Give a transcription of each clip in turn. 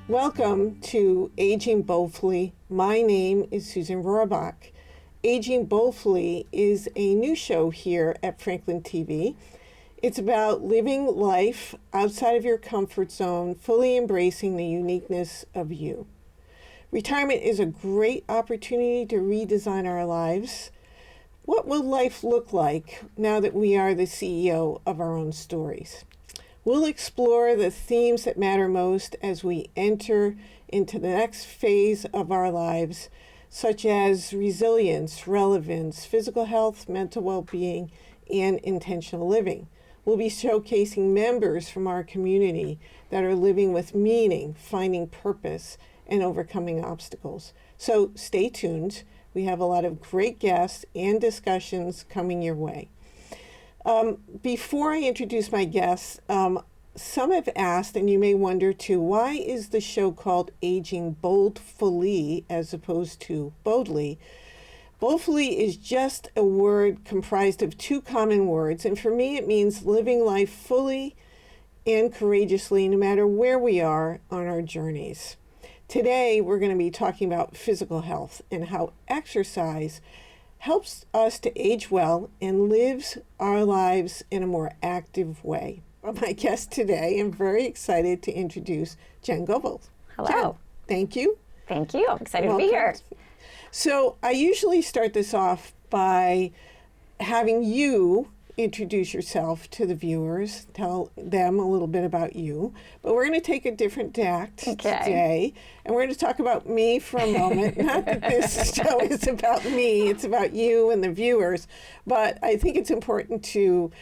Welcome to Aging Boldfully. My name is Susan Rohrbach. Aging Boldfully is a new show here at Franklin TV. It's about living life outside of your comfort zone, fully embracing the uniqueness of you. Retirement is a great opportunity to redesign our lives. What will life look like now that we are the CEO of our own stories? We'll explore the themes that matter most as we enter into the next phase of our lives, such as resilience, relevance, physical health, mental well-being, and intentional living. We'll be showcasing members from our community that are living with meaning, finding purpose, and overcoming obstacles. So stay tuned. We have a lot of great guests and discussions coming your way. Before I introduce my guests, some have asked, and you may wonder too, why is the show called Aging Boldfully as opposed to Boldly? Boldfully is just a word comprised of two common words, and for me it means living life fully and courageously no matter where we are on our journeys. Today we're going to be talking about physical health and how exercise helps us to age well and lives our lives in a more active way. My guest today, I'm very excited to introduce Jenn Goebel. Hello. Jenn, thank you. Thank you. I'm excited to be here. So I usually start this off by having you introduce yourself to the viewers, tell them a little bit about you. But we're going to take a different tact today, and we're going to talk about me for a moment. Not that this show is about me, it's about you and the viewers, but I think it's important to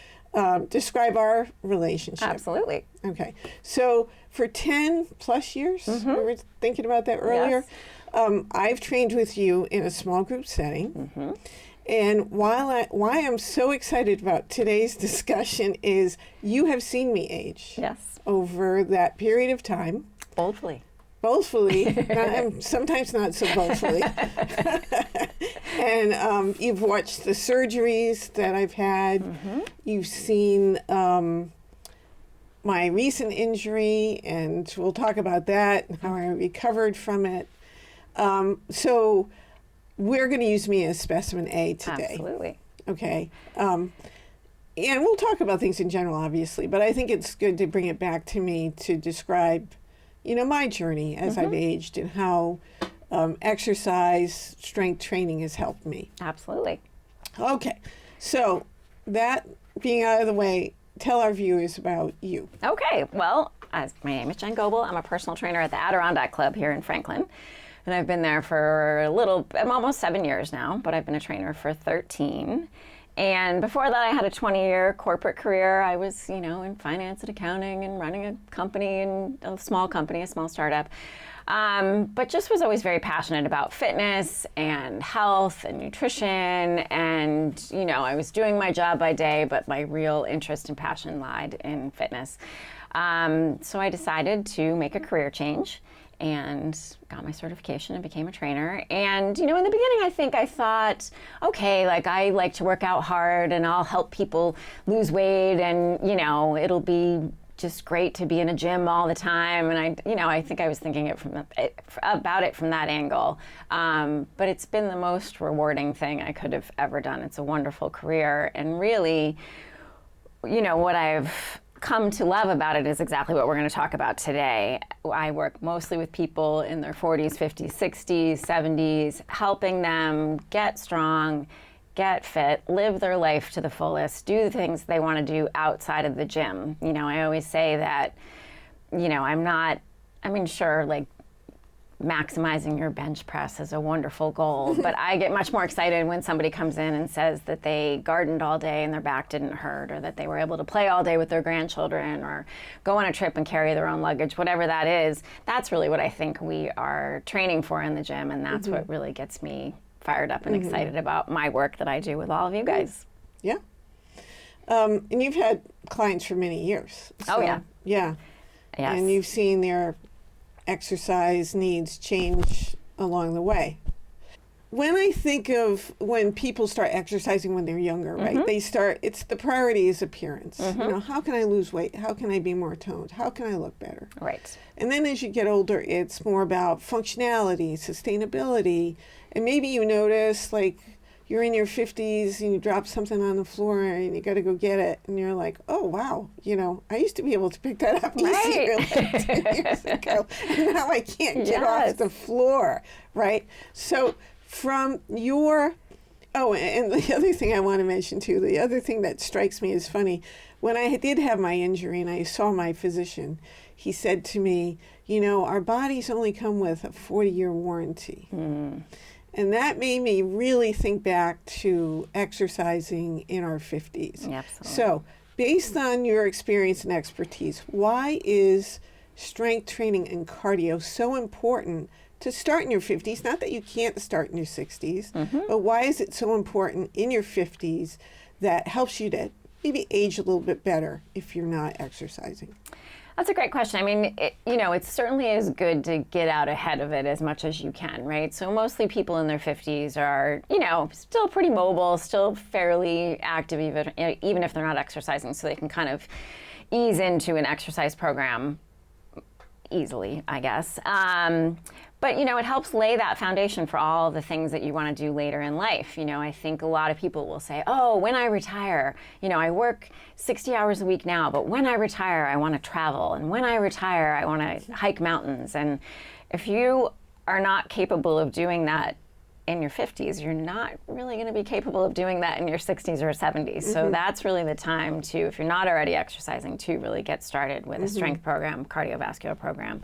describe our relationship. Absolutely. Okay. So for 10 plus years, we were thinking about that earlier, I've trained with you in a small group setting. And why I'm so excited about today's discussion is you have seen me age. Yes. Over that period of time. Boldfully. Boldfully. Sometimes not so boldfully. And you've watched the surgeries that I've had. You've seen my recent injury, and we'll talk about that and how I recovered from it. So we're going to use me as specimen A today. Absolutely. Okay. And we'll talk about things in general, obviously, but I think it's good to bring it back to me to describe, my journey as I've aged and how exercise, strength training has helped me. Absolutely. Okay. So that being out of the way, tell our viewers about you. Okay. Well, my name is Jenn Goebel. I'm a personal trainer at the Adirondack Club here in Franklin. And I've been there for I'm almost 7 years now, but I've been a trainer for 13. And before that, I had a 20-year corporate career. I was, in finance and accounting and running a company, and a small startup. But just was always very passionate about fitness and health and nutrition. And, I was doing my job by day, but my real interest and passion lied in fitness. So I decided to make a career change and got my certification and became a trainer. And, in the beginning, I thought, okay, I like to work out hard and I'll help people lose weight and, it'll be just great to be in a gym all the time. And I think I was thinking about it from that angle. But it's been the most rewarding thing I could have ever done. It's a wonderful career. And really, what I've come to love about it is exactly what we're going to talk about today. I work mostly with people in their 40s, 50s, 60s, 70s, helping them get strong, get fit, live their life to the fullest, do the things they want to do outside of the gym. I always say that, sure, maximizing your bench press is a wonderful goal, but I get much more excited when somebody comes in and says that they gardened all day and their back didn't hurt, or that they were able to play all day with their grandchildren, or go on a trip and carry their own luggage, whatever that is. That's really what I think we are training for in the gym, and that's what really gets me fired up and excited about my work that I do with all of you guys. Yeah. And you've had clients for many years. So, oh, yeah. Yeah. Yes. And you've seen their exercise needs change along the way. when I think of when people start exercising when they're younger, right? It's the priority is appearance. You know, how can I lose weight? How can I be more toned? How can I look better? Right. And then as you get older, it's more about functionality, sustainability. And maybe you notice, like, you're in your 50s and you drop something on the floor and you got to go get it. And you're like, oh, wow, you know, I used to be able to pick that up easier like 10 years ago. And now I can't get off the floor, right? So from your, and the other thing I want to mention too, the other thing that strikes me as funny, when I did have my injury and I saw my physician, he said to me, you know, our bodies only come with a 40-year warranty. And that made me really think back to exercising in our 50s. Yeah, absolutely. So based on your experience and expertise, why is strength training and cardio so important to start in your 50s? Not that you can't start in your 60s, but why is it so important in your 50s that helps you to maybe age a little bit better if you're not exercising? That's a great question. I mean, it certainly is good to get out ahead of it as much as you can, right? So mostly people in their 50s are, you know, still pretty mobile, still fairly active, even if they're not exercising, so they can kind of ease into an exercise program easily, I guess. But, you know, it helps lay that foundation for all the things that you want to do later in life. You know, I think a lot of people will say, oh, when I retire, you know, I work 60 hours a week now, but when I retire, I want to travel. And when I retire, I want to hike mountains. And if you are not capable of doing that in your 50s, you're not really going to be capable of doing that in your 60s or 70s. So that's really the time to, if you're not already exercising, to really get started with a strength program, cardiovascular program.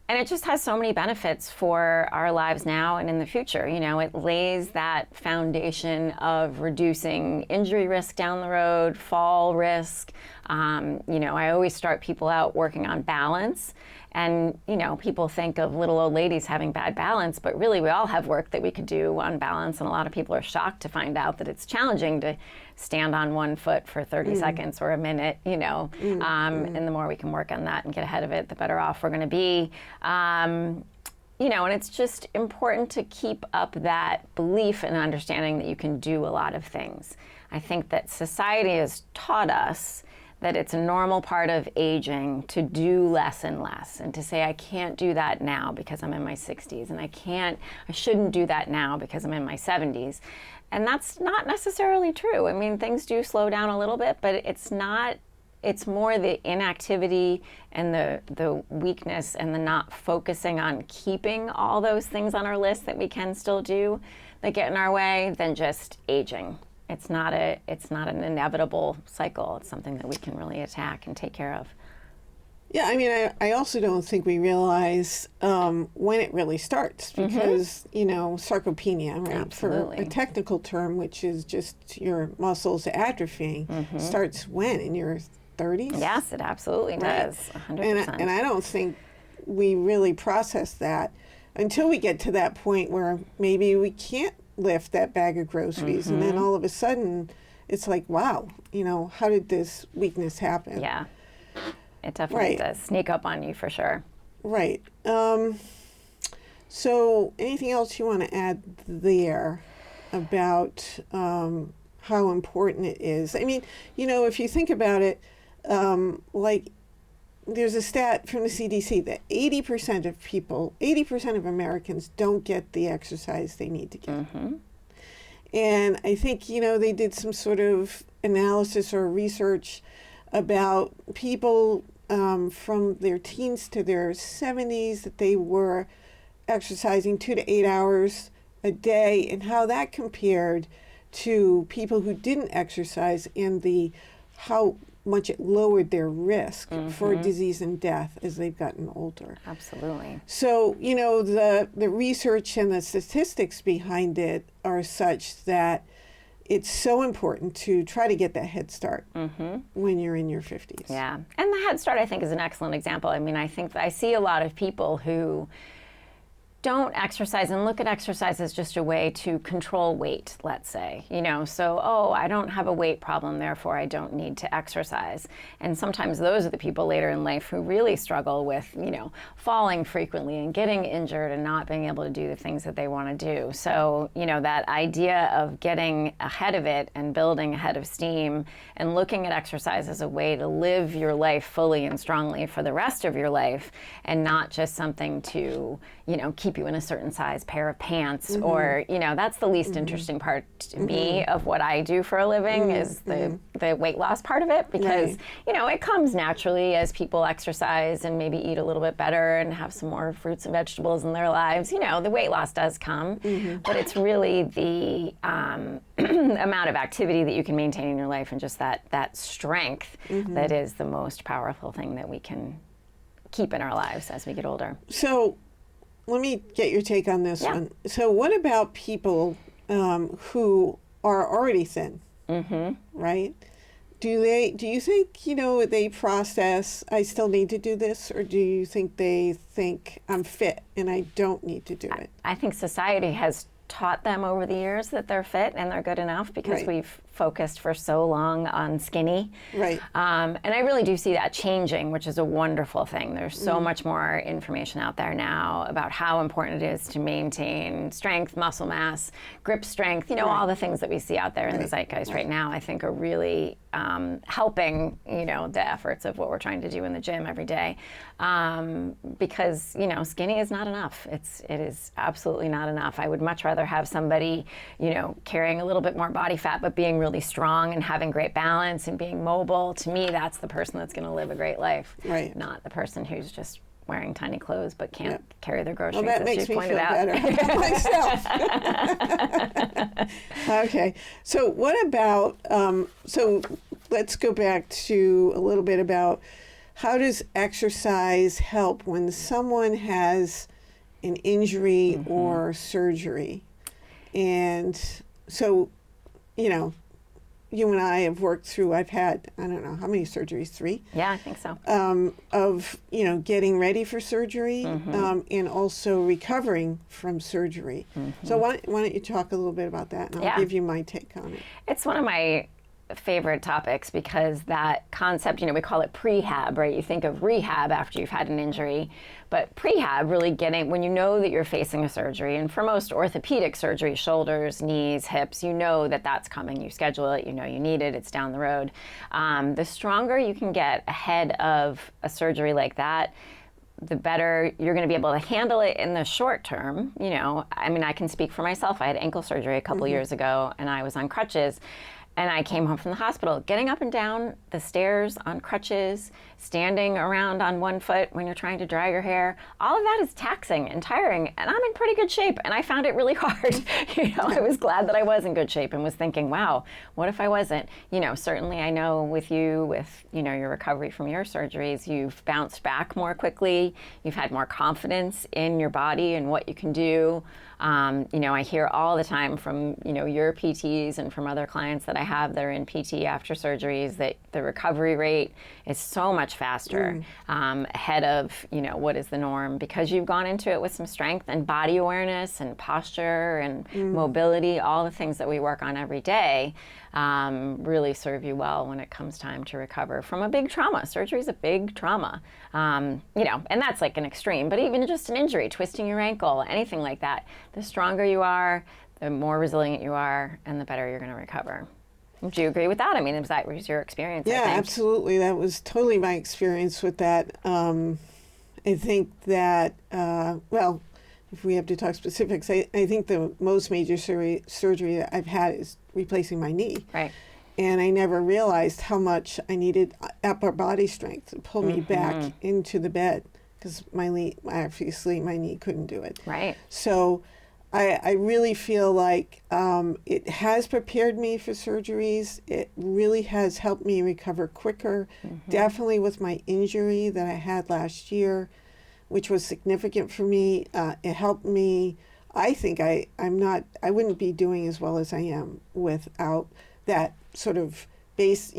And it just has so many benefits for our lives now and in the future. You know, it lays that foundation of reducing injury risk down the road, fall risk. You know, I always start people out working on balance. And, you know, people think of little old ladies having bad balance, but really we all have work that we could do on balance. And a lot of people are shocked to find out that it's challenging to stand on one foot for 30 seconds or a minute, you know. And the more we can work on that and get ahead of it, the better off we're going to be. You know, and it's just important to keep up that belief and understanding that you can do a lot of things. I think that society has taught us that it's a normal part of aging to do less and less, and to say I can't do that now because I'm in my 60s, and I shouldn't do that now because I'm in my 70s. And that's not necessarily true. I mean, things do slow down a little bit, but it's more the inactivity and the weakness and the not focusing on keeping all those things on our list that we can still do that get in our way than just aging. It's not an inevitable cycle. It's something that we can really attack and take care of. Yeah, I mean, I also don't think we realize when it really starts because, you know, sarcopenia, right, Absolutely. for a technical term, which is just your muscles atrophying, starts when? In your 30s? Yes, it absolutely does, 100%. And I don't think we really process that until we get to that point where maybe we can't lift that bag of groceries, and then all of a sudden it's like, wow, you know, how did this weakness happen? Yeah, it definitely does sneak up on you for sure. Right. So anything else you want to add there about how important it is? I mean, you know, if you think about it, like there's a stat from the CDC that 80% of Americans don't get the exercise they need to get. And I think, you know, they did some sort of analysis or research about people from their teens to their 70s that they were exercising 2 to 8 hours a day, and how that compared to people who didn't exercise and how much it lowered their risk for disease and death as they've gotten older. Absolutely. So, you know, the research and the statistics behind it are such that it's so important to try to get that head start when you're in your 50s. Yeah. And the Head Start, I think, is an excellent example. I mean, I think I see a lot of people who don't exercise and look at exercise as just a way to control weight, let's say, so, I don't have a weight problem, therefore I don't need to exercise. And sometimes those are the people later in life who really struggle with, falling frequently and getting injured and not being able to do the things that they want to do. So, that idea of getting ahead of it and building a head of steam and looking at exercise as a way to live your life fully and strongly for the rest of your life, and not just something to, keep you in a certain size pair of pants, or, that's the least interesting part to me of what I do for a living, is the weight loss part of it, because, it comes naturally as people exercise and maybe eat a little bit better and have some more fruits and vegetables in their lives. The weight loss does come, but it's really the amount of activity that you can maintain in your life, and just that strength that is the most powerful thing that we can keep in our lives as we get older. So let me get your take on this one. So what about people who are already thin, right? Do you think, they process, I still need to do this, or do you think they think I'm fit and I don't need to do it? I think society has taught them over the years that they're fit and they're good enough, because we've focused for so long on skinny. Right. And I really do see that changing, which is a wonderful thing. There's so much more information out there now about how important it is to maintain strength, muscle mass, grip strength, all the things that we see out there in the zeitgeist right now, I think are really helping, the efforts of what we're trying to do in the gym every day. Because, skinny is not enough. It is absolutely not enough. I would much rather have somebody, carrying a little bit more body fat, but being really strong and having great balance and being mobile. To me, that's the person that's going to live a great life, not the person who's just wearing tiny clothes but can't carry their groceries, well, that as makes you me pointed feel out. Myself. Okay, so what about, so let's go back to a little bit about how does exercise help when someone has an injury or surgery? And so, you and I have worked through, I've had, I don't know, how many surgeries? 3? Yeah, I think so. Of, getting ready for surgery, and also recovering from surgery. So why don't you talk a little bit about that, and I'll give you my take on it. It's one of my favorite topics, because that concept, we call it prehab, right? You think of rehab after you've had an injury, but prehab, really getting, when you know that you're facing a surgery, and for most orthopedic surgery, shoulders, knees, hips, that that's coming, you schedule it, you need it, it's down the road. The stronger you can get ahead of a surgery like that, the better you're going to be able to handle it in the short term. I can speak for myself. I had ankle surgery a couple years ago, and I was on crutches. And I came home from the hospital, getting up and down the stairs on crutches, standing around on one foot when you're trying to dry your hair. All of that is taxing and tiring, and I'm in pretty good shape, and I found it really hard. I was glad that I was in good shape and was thinking, wow, what if I wasn't? Certainly I know with you, with, your recovery from your surgeries, you've bounced back more quickly. You've had more confidence in your body and what you can do. I hear all the time from, your PTs and from other clients that I have that are in PT after surgeries that the recovery rate is so much faster ahead of, what is the norm, because you've gone into it with some strength and body awareness and posture and mobility, all the things that we work on every day. Really serve you well when it comes time to recover from a big trauma. Surgery is a big trauma, and that's like an extreme, but even just an injury, twisting your ankle, anything like that, the stronger you are, the more resilient you are, and the better you're going to recover. Do you agree with that? That was your experience? Yeah, absolutely. That was totally my experience with that. I think that, if we have to talk specifics, I think the most major surgery that I've had is replacing my knee. Right. And I never realized how much I needed upper body strength to pull me back into the bed, because my knee couldn't do it. Right. So I really feel like it has prepared me for surgeries. It really has helped me recover quicker. Definitely with my injury that I had last year, which was significant for me. It helped me. I think I wouldn't be doing as well as I am without that sort of base,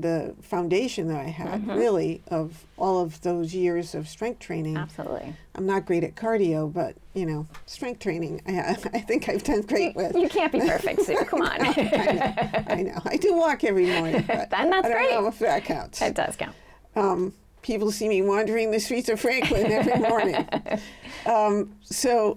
the foundation that I had, really, of all of those years of strength training. Absolutely. I'm not great at cardio, but, strength training, I think I've done great with. You can't be perfect, Sue. Come on. I know. I do walk every morning, but And that's I don't great. know if that counts. It does count. People see me wandering the streets of Franklin every morning. So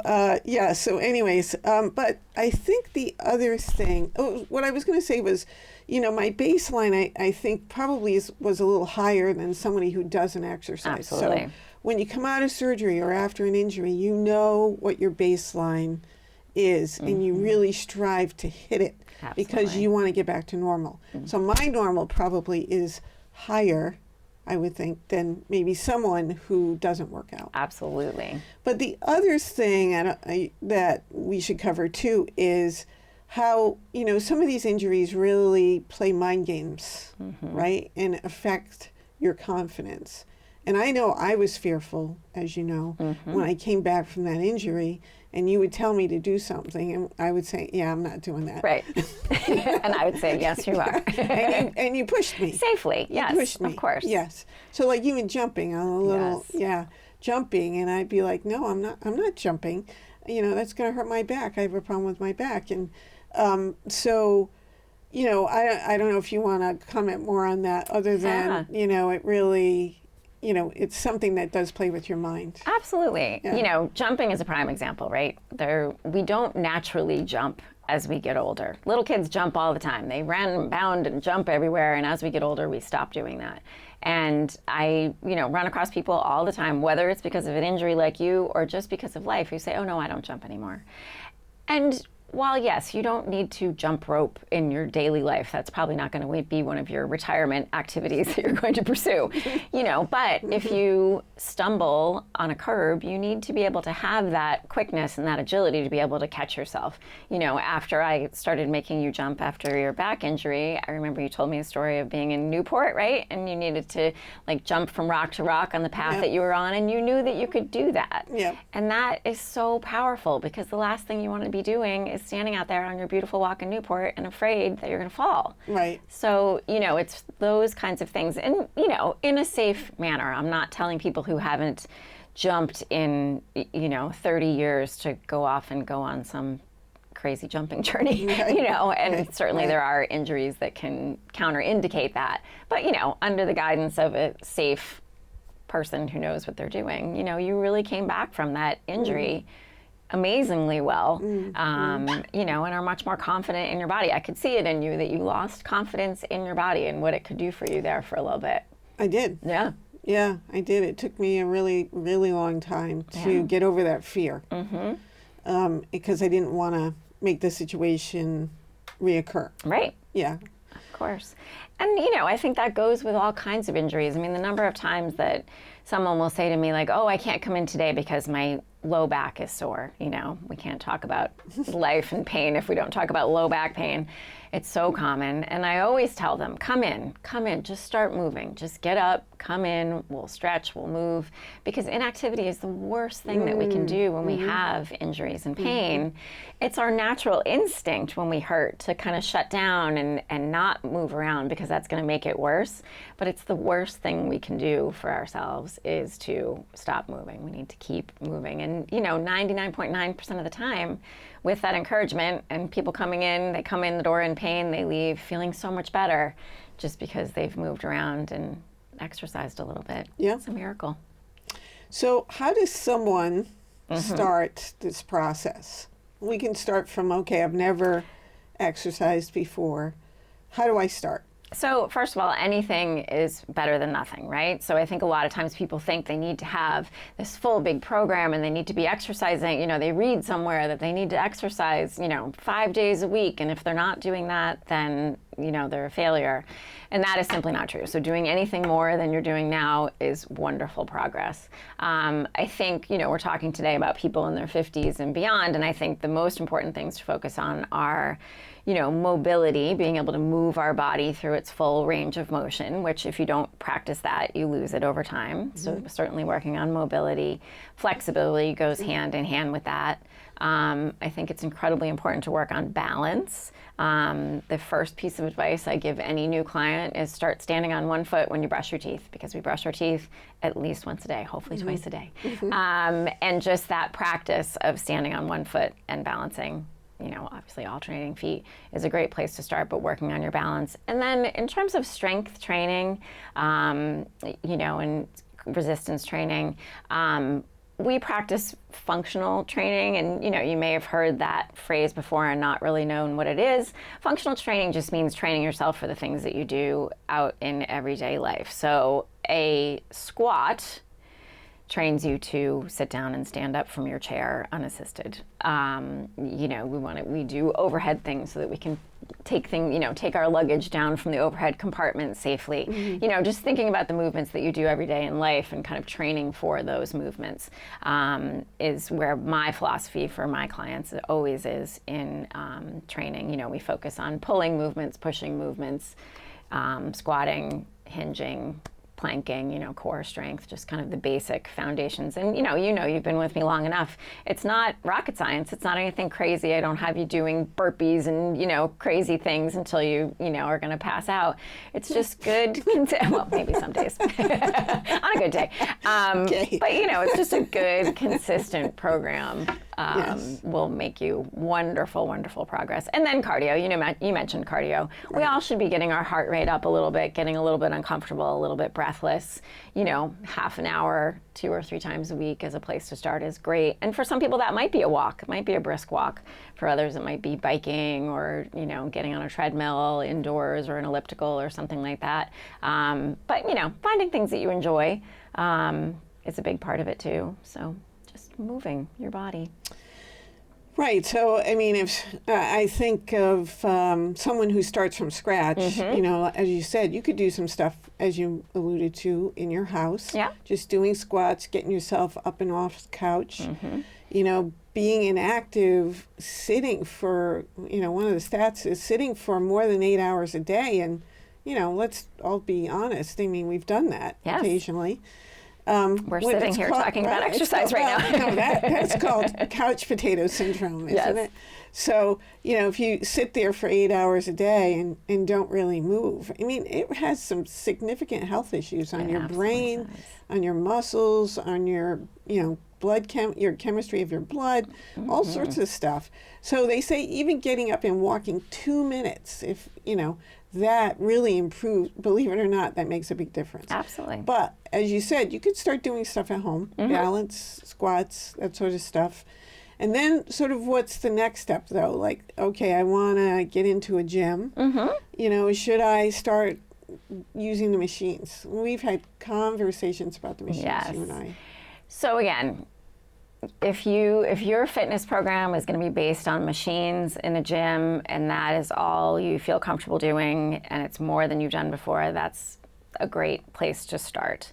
anyways, but I think the other thing, what I was going to say was, my baseline, I think probably was a little higher than somebody who doesn't exercise. Absolutely. So when you come out of surgery or after an injury, you know what your baseline is, and you really strive to hit it. Absolutely. Because you want to get back to normal. So my normal probably is higher, I would think, than maybe someone who doesn't work out. Absolutely. But the other thing that we should cover too is how, some of these injuries really play mind games, right? And affect your confidence. And I know I was fearful, as you know, when I came back from that injury, and you would tell me to do something, and I would say, yeah, I'm not doing that. Right. And I would say, yes, you are. and you pushed me. Safely, yes, You pushed me. of course. Yes. So like even jumping on a little, jumping, and I'd be like, no, I'm not jumping. That's going to hurt my back. I have a problem with my back. And so, I don't know if you want to comment more on that, other than, it really, it's something that does play with your mind. Absolutely. Yeah. Jumping is a prime example, right? We don't naturally jump as we get older. Little kids jump all the time. They run, bound, and jump everywhere, and as we get older, we stop doing that. And I, run across people all the time, whether it's because of an injury like you or just because of life, who say, oh no, I don't jump anymore. And while yes, you don't need to jump rope in your daily life, that's probably not going to be one of your retirement activities that you're going to pursue, but if you stumble on a curb, you need to be able to have that quickness and that agility to be able to catch yourself. After I started making you jump after your back injury, I remember you told me a story of being in Newport, right? And you needed to jump from rock to rock on the path that you were on, and you knew that you could do that. Yeah. And that is so powerful, because the last thing you want to be doing is standing out there on your beautiful walk in Newport and afraid that you're going to fall. Right. So, it's those kinds of things. And, in a safe manner. I'm not telling people who haven't jumped in, 30 years to go off and go on some crazy jumping journey, and certainly there are injuries that can counter-indicate that. But, under the guidance of a safe person who knows what they're doing, you really came back from that injury amazingly well, and are much more confident in your body. I could see it in you that you lost confidence in your body and what it could do for you there for a little bit. I did. Yeah. Yeah, I did. It took me a really, really long time to get over that fear, because I didn't want to make the situation reoccur. Right. Yeah. Of course. And, I think that goes with all kinds of injuries. I mean, the number of times that someone will say to me, like, oh, I can't come in today because my low back is sore. We can't talk about life and pain if we don't talk about low back pain. It's so common. And I always tell them, come in, just start moving. Just get up, come in, we'll stretch, we'll move. Because inactivity is the worst thing that we can do when we have injuries and pain. It's our natural instinct when we hurt to kind of shut down and not move around, because that's going to make it worse. But it's the worst thing we can do for ourselves is to stop moving. We need to keep moving. And, 99.9% of the time, with that encouragement and people coming in, they come in the door in pain, they leave feeling so much better just because they've moved around and exercised a little bit. Yeah. It's a miracle. So how does someone start this process? We can start from, okay, I've never exercised before. How do I start? So first of all, anything is better than nothing, right? So I think a lot of times people think they need to have this full big program and they need to be exercising. They read somewhere that they need to exercise, 5 days a week. And if they're not doing that, then, they're a failure. And that is simply not true. So doing anything more than you're doing now is wonderful progress. I think, we're talking today about people in their 50s and beyond. And I think the most important things to focus on are, mobility, being able to move our body through its full range of motion, which if you don't practice that, you lose it over time. So certainly working on mobility. Flexibility goes hand in hand with that. I think it's incredibly important to work on balance. The first piece of advice I give any new client is start standing on one foot when you brush your teeth, because we brush our teeth at least once a day, hopefully twice a day. And just that practice of standing on one foot and balancing, obviously alternating feet is a great place to start, but working on your balance. And then in terms of strength training, and resistance training, we practice functional training, and you may have heard that phrase before and not really known what it is. Functional training just means training yourself for the things that you do out in everyday life. So a squat trains you to sit down and stand up from your chair unassisted. We do overhead things so that we can take our luggage down from the overhead compartment safely. Just thinking about the movements that you do every day in life and kind of training for those movements is where my philosophy for my clients always is in training. We focus on pulling movements, pushing movements, squatting, hinging, planking, core strength, just kind of the basic foundations. And you've been with me long enough. It's not rocket science. It's not anything crazy. I don't have you doing burpees and crazy things until you are going to pass out. It's just good. Well, maybe some days on a good day. Okay. But it's just a good, consistent program. Will make you wonderful, wonderful progress. And then cardio. You mentioned cardio. Right. We all should be getting our heart rate up a little bit, getting a little bit uncomfortable, a little bit breathless. Half an hour, 2 or 3 times a week as a place to start is great. And for some people, that might be a walk. It might be a brisk walk. For others, it might be biking or, getting on a treadmill indoors or an elliptical or something like that. But finding things that you enjoy is a big part of it too. So just moving your body. Right. So, if I think of someone who starts from scratch, as you said, you could do some stuff, as you alluded to, in your house. Yeah. Just doing squats, getting yourself up and off the couch. Being inactive, sitting for, one of the stats is sitting for more than 8 hours a day. And, let's all be honest. We've done that occasionally. We're sitting here talking about exercise right now. No, that's called couch potato syndrome, isn't it? So, if you sit there for 8 hours a day and don't really move, it has some significant health issues on your brain, on your muscles, on your, blood your chemistry of your blood, all sorts of stuff. So they say even getting up and walking 2 minutes, if, that really improves, believe it or not, that makes a big difference. Absolutely. But as you said, you could start doing stuff at home, balance, squats, that sort of stuff. And then sort of what's the next step though? Like, okay, I want to get into a gym. Should I start using the machines? We've had conversations about the machines, you and I. So again, if your fitness program is going to be based on machines in a gym and that is all you feel comfortable doing and it's more than you've done before, that's a great place to start.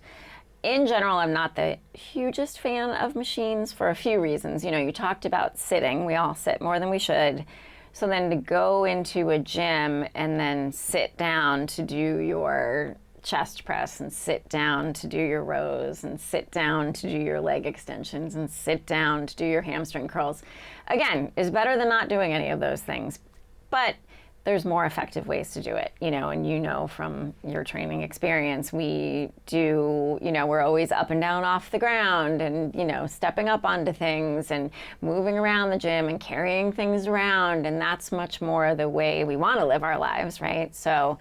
In general, I'm not the hugest fan of machines for a few reasons. You talked about sitting. We all sit more than we should. So then to go into a gym and then sit down to do your chest press and sit down to do your rows and sit down to do your leg extensions and sit down to do your hamstring curls, again, is better than not doing any of those things. But there's more effective ways to do it, and from your training experience, we do, we're always up and down off the ground and, stepping up onto things and moving around the gym and carrying things around. And that's much more the way we want to live our lives, right? So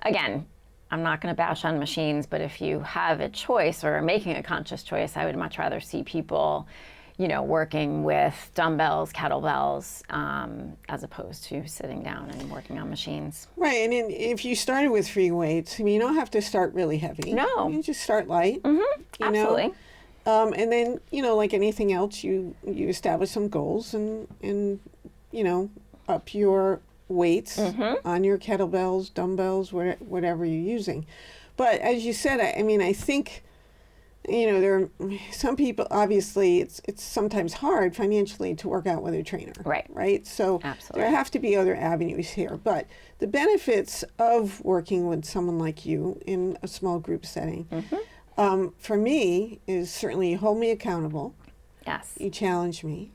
again, I'm not going to bash on machines, but if you have a choice or are making a conscious choice, I would much rather see people, working with dumbbells, kettlebells, as opposed to sitting down and working on machines. Right, and if you started with free weights, you don't have to start really heavy. No. You just start light. Absolutely. And then, like anything else, you establish some goals and up your weights on your kettlebells, dumbbells, whatever you're using. But as you said, I think, there are some people, obviously, it's sometimes hard financially to work out with a trainer. Right? So absolutely. There have to be other avenues here. But the benefits of working with someone like you in a small group setting, for me, is certainly you hold me accountable. Yes. You challenge me.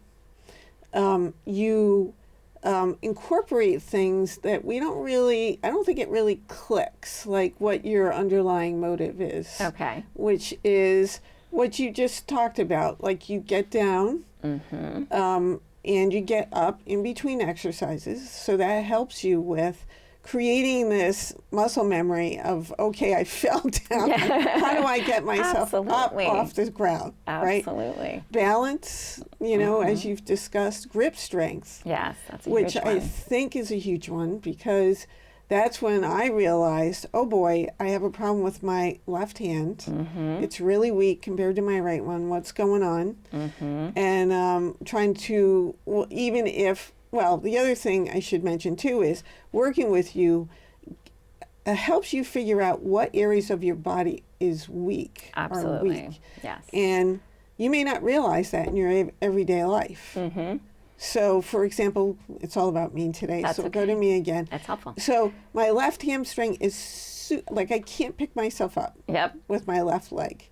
you incorporate things that we don't really, I don't think it really clicks, like what your underlying motive is. Okay. Which is what you just talked about. Like you get down and you get up in between exercises. So that helps you with creating this muscle memory of, okay, I fell down. How do I get myself up off the ground? Absolutely. Right? Balance, you know, as you've discussed, grip strength. Yes, that's a which huge one. I think is a huge one, because that's when I realized, oh boy, I have a problem with my left hand. It's really weak compared to my right one. What's going on? And trying to, well, even if, well, the other thing I should mention too is working with you helps you figure out what areas of your body is weak. Absolutely. Or weak. Yes. And you may not realize that in your everyday life. So, for example, it's all about me today, That's so okay. go to me again. That's helpful. So my left hamstring is, like I can't pick myself up with my left leg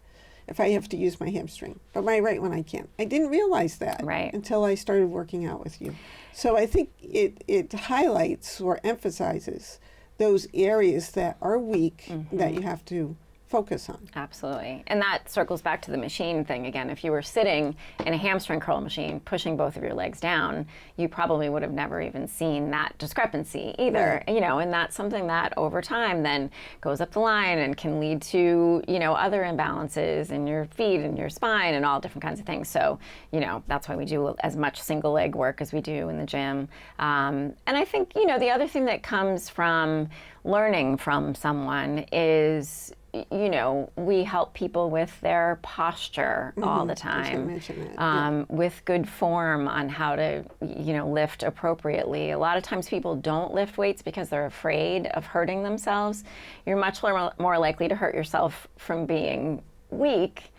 if I have to use my hamstring. But my right one I can't. I didn't realize that until I started working out with you. So I think it highlights or emphasizes those areas that are weak that you have to focus on. Absolutely. And that circles back to the machine thing again. If you were sitting in a hamstring curl machine, pushing both of your legs down, you probably would have never even seen that discrepancy either. You know, and that's something that over time then goes up the line and can lead to, you know, other imbalances in your feet and your spine and all different kinds of things. So, you know, that's why we do as much single leg work as we do in the gym. And I think, you know, the other thing that comes from learning from someone is, you know, we help people with their posture all the time, with good form on how to, you know, lift appropriately. A lot of times people don't lift weights because they're afraid of hurting themselves. You're much more likely to hurt yourself from being weak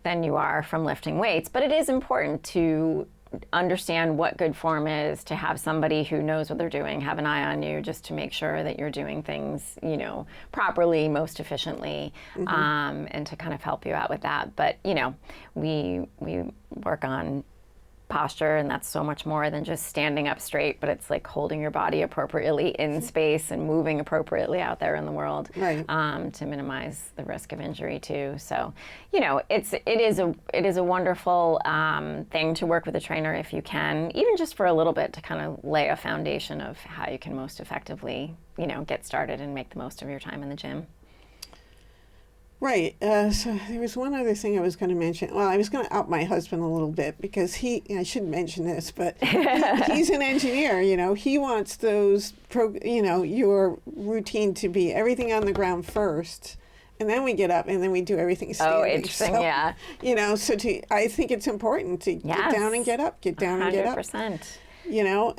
than you are from lifting weights. But it is important to understand what good form is, to have somebody who knows what they're doing, have an eye on you, just to make sure that you're doing things, you know, properly, most efficiently, and to kind of help you out with that. But, you know, we work on posture, and that's so much more than just standing up straight, but it's like holding your body appropriately in space and moving appropriately out there in the world, to minimize the risk of injury too. So, you know, it is a wonderful thing to work with a trainer if you can, even just for a little bit, to kind of lay a foundation of how you can most effectively, you know, get started and make the most of your time in the gym. Right. So there was one other thing I was going to mention. Well, I was going to out my husband a little bit because I shouldn't mention this, but he's an engineer. You know, he wants those, you know, your routine to be everything on the ground first, and then we get up and then we do everything standing. Oh, interesting. So, yeah. You know, so I think it's important to get down and get up, get down and get up. 100%. You know,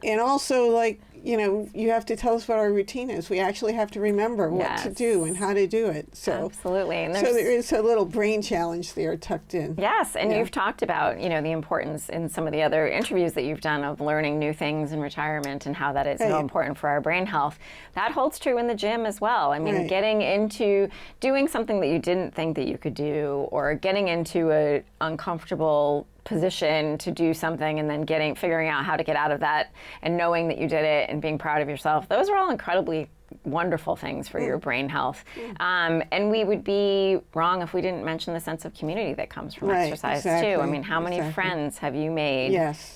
and also like, you know, you have to tell us what our routine is. We actually have to remember what to do and how to do it. So absolutely. And so there is a little brain challenge there tucked in. Yes, and you've talked about, you know, the importance in some of the other interviews that you've done of learning new things in retirement and how that is so important for our brain health. That holds true in the gym as well. I mean, getting into doing something that you didn't think that you could do, or getting into an uncomfortable position to do something and then figuring out how to get out of that and knowing that you did it and being proud of yourself. Those are all incredibly wonderful things for your brain health. And we would be wrong if we didn't mention the sense of community that comes from exercise too. I mean, how many friends have you made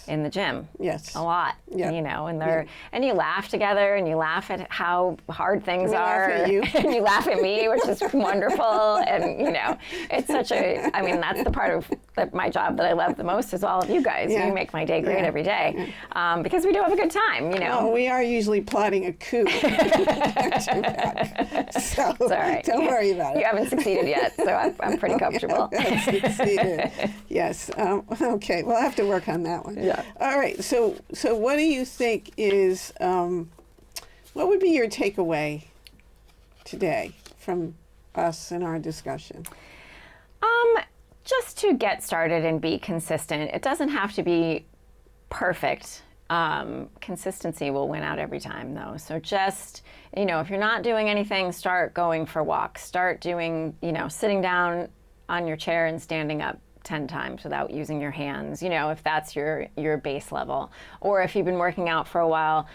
in the gym? Yes. A lot. You know, and and you laugh together and you laugh at how hard things are. Laugh at you. And you laugh at me, which is wonderful. And you know, it's such I mean, that's the part of my job that I love the most, is all of you guys. You make my day great every day. Because we do have a good time, you know. Well, we are usually plotting a coup. So it's all right. Don't worry about it. You haven't succeeded yet, so I'm pretty comfortable. Succeeded. Yes. Okay. We'll have to work on that one. Yeah. All right. So what do you think is what would be your takeaway today from us in our discussion? Just to get started and be consistent. It doesn't have to be perfect. Consistency will win out every time, though. So just, you know, if you're not doing anything, start going for walks. Start doing, you know, sitting down on your chair and standing up 10 times without using your hands, if that's your base level. Or if you've been working out for a while,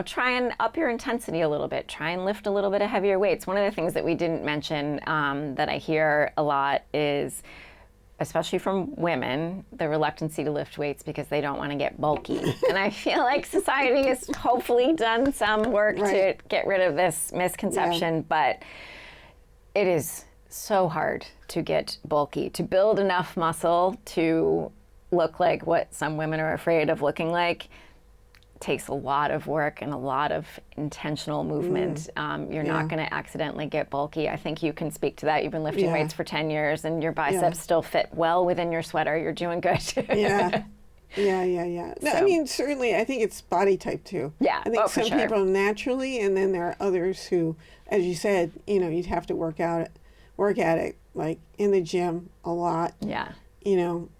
try and up your intensity a little bit. Try and lift a little bit of heavier weights. One of the things that we didn't mention that I hear a lot is, especially from women, the reluctancy to lift weights because they don't want to get bulky. And I feel like society has hopefully done some work to get rid of this misconception, but it is so hard to get bulky, to build enough muscle to look like what some women are afraid of looking like. Takes a lot of work and a lot of intentional movement. You're not going to accidentally get bulky. I think you can speak to that. You've been lifting weights for 10 years and your biceps still fit well within your sweater. You're doing good. Yeah. No, I mean, certainly, I think it's body type too. Yeah, I think some for sure. people naturally, and then there are others who, as you said, you'd have to work at it, like in the gym a lot. Yeah.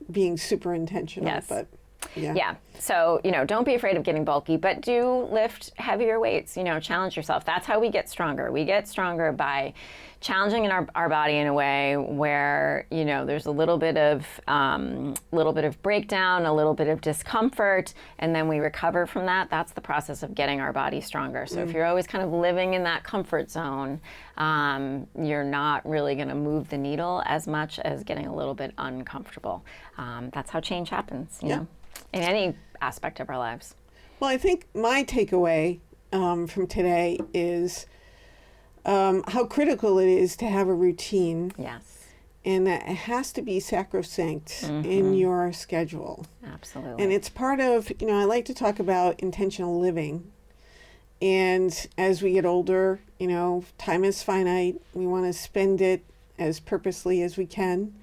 Being super intentional. Yes. But yeah. So, don't be afraid of getting bulky, but do lift heavier weights, challenge yourself. That's how we get stronger. We get stronger by challenging our body in a way where, there's a little bit of breakdown, a little bit of discomfort, and then we recover from that. That's the process of getting our body stronger. So if you're always kind of living in that comfort zone, you're not really going to move the needle as much as getting a little bit uncomfortable. That's how change happens, in any aspect of our lives. Well, I think my takeaway from today is how critical it is to have a routine. Yes. And that it has to be sacrosanct in your schedule. Absolutely. And it's part of, I like to talk about intentional living. And as we get older, time is finite. We want to spend it as purposely as we can.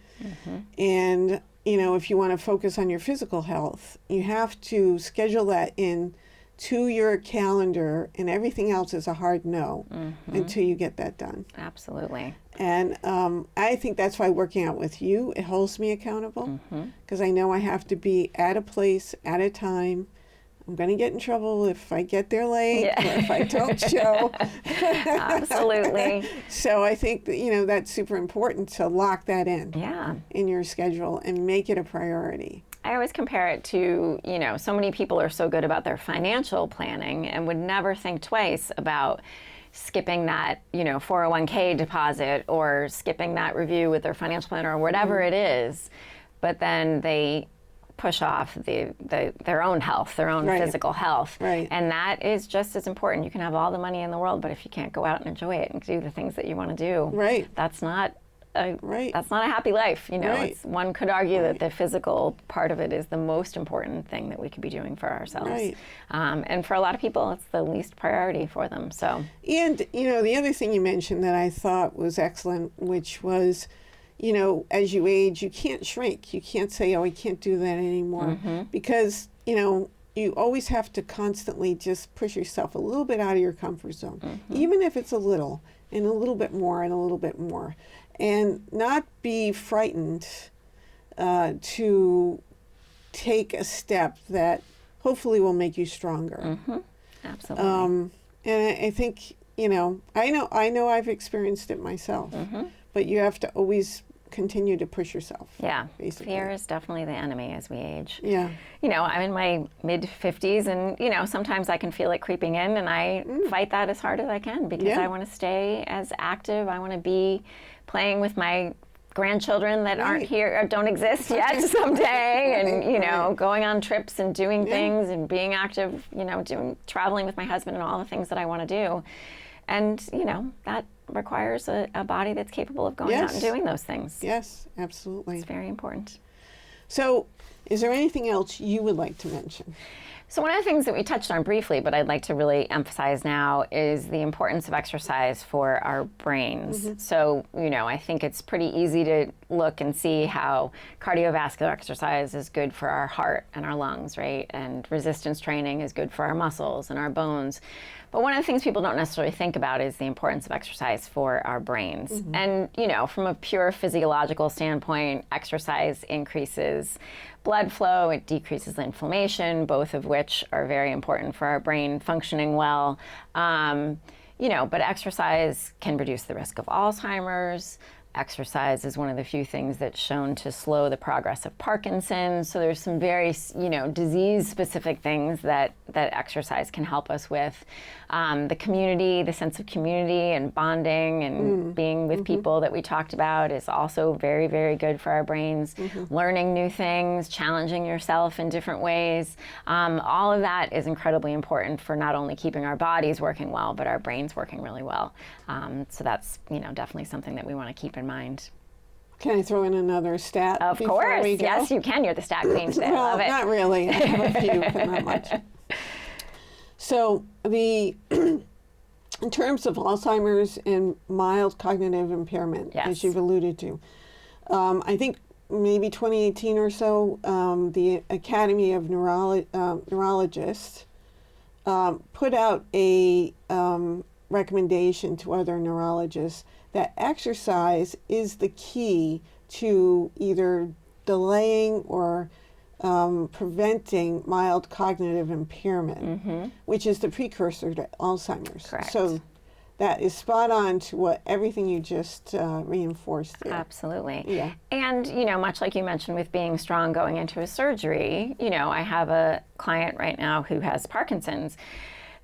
And if you want to focus on your physical health, you have to schedule that in to your calendar, and everything else is a hard no until you get that done. Absolutely. And I think that's why working out with you, it holds me accountable, because I know I have to be at a place at a time. I'm going to get in trouble if I get there late or if I don't show. Absolutely. So I think that, that's super important to lock that in your schedule and make it a priority. I always compare it to, so many people are so good about their financial planning and would never think twice about skipping that, 401k deposit or skipping that review with their financial planner or whatever it is. But then they push off their own health, their own physical health. Right. And that is just as important. You can have all the money in the world, but if you can't go out and enjoy it and do the things that you want to do, that's not that's not a happy life. One could argue that the physical part of it is the most important thing that we could be doing for ourselves. And for a lot of people, it's the least priority for them. So. And, the other thing you mentioned that I thought was excellent, which was, as you age, you can't shrink. You can't say, oh, I can't do that anymore. Because, you always have to constantly just push yourself a little bit out of your comfort zone, even if it's a little, and a little bit more, and a little bit more. And not be frightened to take a step that hopefully will make you stronger. Absolutely. And I think, I know I've experienced it myself, but you have to always continue to push yourself. Yeah. Basically. Fear is definitely the enemy as we age. Yeah. I'm in my mid-50s and, sometimes I can feel it creeping in and I fight that as hard as I can because I want to stay as active. I want to be playing with my grandchildren that aren't here or don't exist yet someday and, going on trips and doing things and being active, traveling with my husband and all the things that I want to do. And, that requires a body that's capable of going out and doing those things. Yes, absolutely. It's very important. So, is there anything else you would like to mention? So one of the things that we touched on briefly, but I'd like to really emphasize now, is the importance of exercise for our brains. So, I think it's pretty easy to look and see how cardiovascular exercise is good for our heart and our lungs, right? And resistance training is good for our muscles and our bones. But one of the things people don't necessarily think about is the importance of exercise for our brains. And, from a pure physiological standpoint, exercise increases blood flow, it decreases inflammation, both of which are very important for our brain functioning well. But exercise can reduce the risk of Alzheimer's. exercise is one of the few things that's shown to slow the progress of Parkinson's. So there's some very, disease-specific things that exercise can help us with. The community, the sense of community and bonding and being with people that we talked about is also very, very good for our brains. Learning new things, challenging yourself in different ways. All of that is incredibly important for not only keeping our bodies working well, but our brains working really well. So that's, definitely something that we want to keep in mind. Can I throw in another stat? Of course. Yes, you can. You're the stat queen today. Well, I love it. not really. I have a few, but not much. So in terms of Alzheimer's and mild cognitive impairment, as you've alluded to, I think maybe 2018 or so, the Academy of Neurologists put out a recommendation to other neurologists that exercise is the key to either delaying or preventing mild cognitive impairment, which is the precursor to Alzheimer's. Correct. So that is spot on to what everything you just reinforced there. Absolutely. Yeah. And, much like you mentioned with being strong going into a surgery, I have a client right now who has Parkinson's,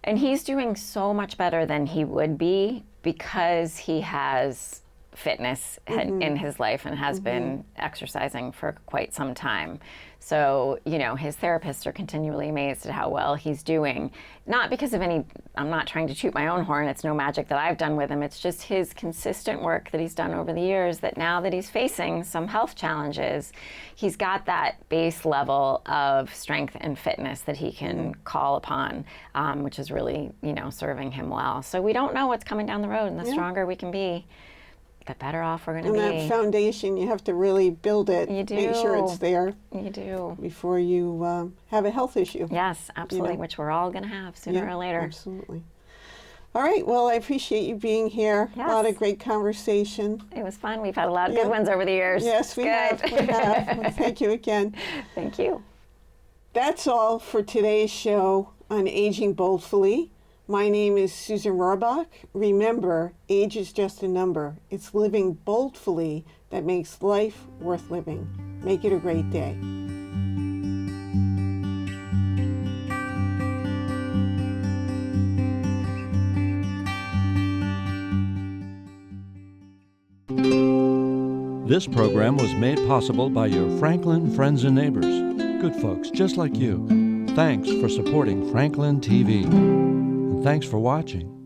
and he's doing so much better than he would be because he has fitness in his life and has been exercising for quite some time. So, his therapists are continually amazed at how well he's doing. Not because of I'm not trying to toot my own horn, it's no magic that I've done with him. It's just his consistent work that he's done over the years that now that he's facing some health challenges, he's got that base level of strength and fitness that he can call upon, which is really, serving him well. So we don't know what's coming down the road, and the stronger we can be, the better off we're going to be. And that foundation, you have to really build it. You do. Make sure it's there. You do. Before you have a health issue. Yes, absolutely, which we're all going to have sooner or later. Absolutely. All right. Well, I appreciate you being here. Yes. A lot of great conversation. It was fun. We've had a lot of good ones over the years. Yes, we have. We have. Well, thank you again. Thank you. That's all for today's show on Aging Boldfully. My name is Susan Rohrbach. Remember, age is just a number. It's living boldfully that makes life worth living. Make it a great day. This program was made possible by your Franklin friends and neighbors, good folks just like you. Thanks for supporting Franklin TV. And thanks for watching.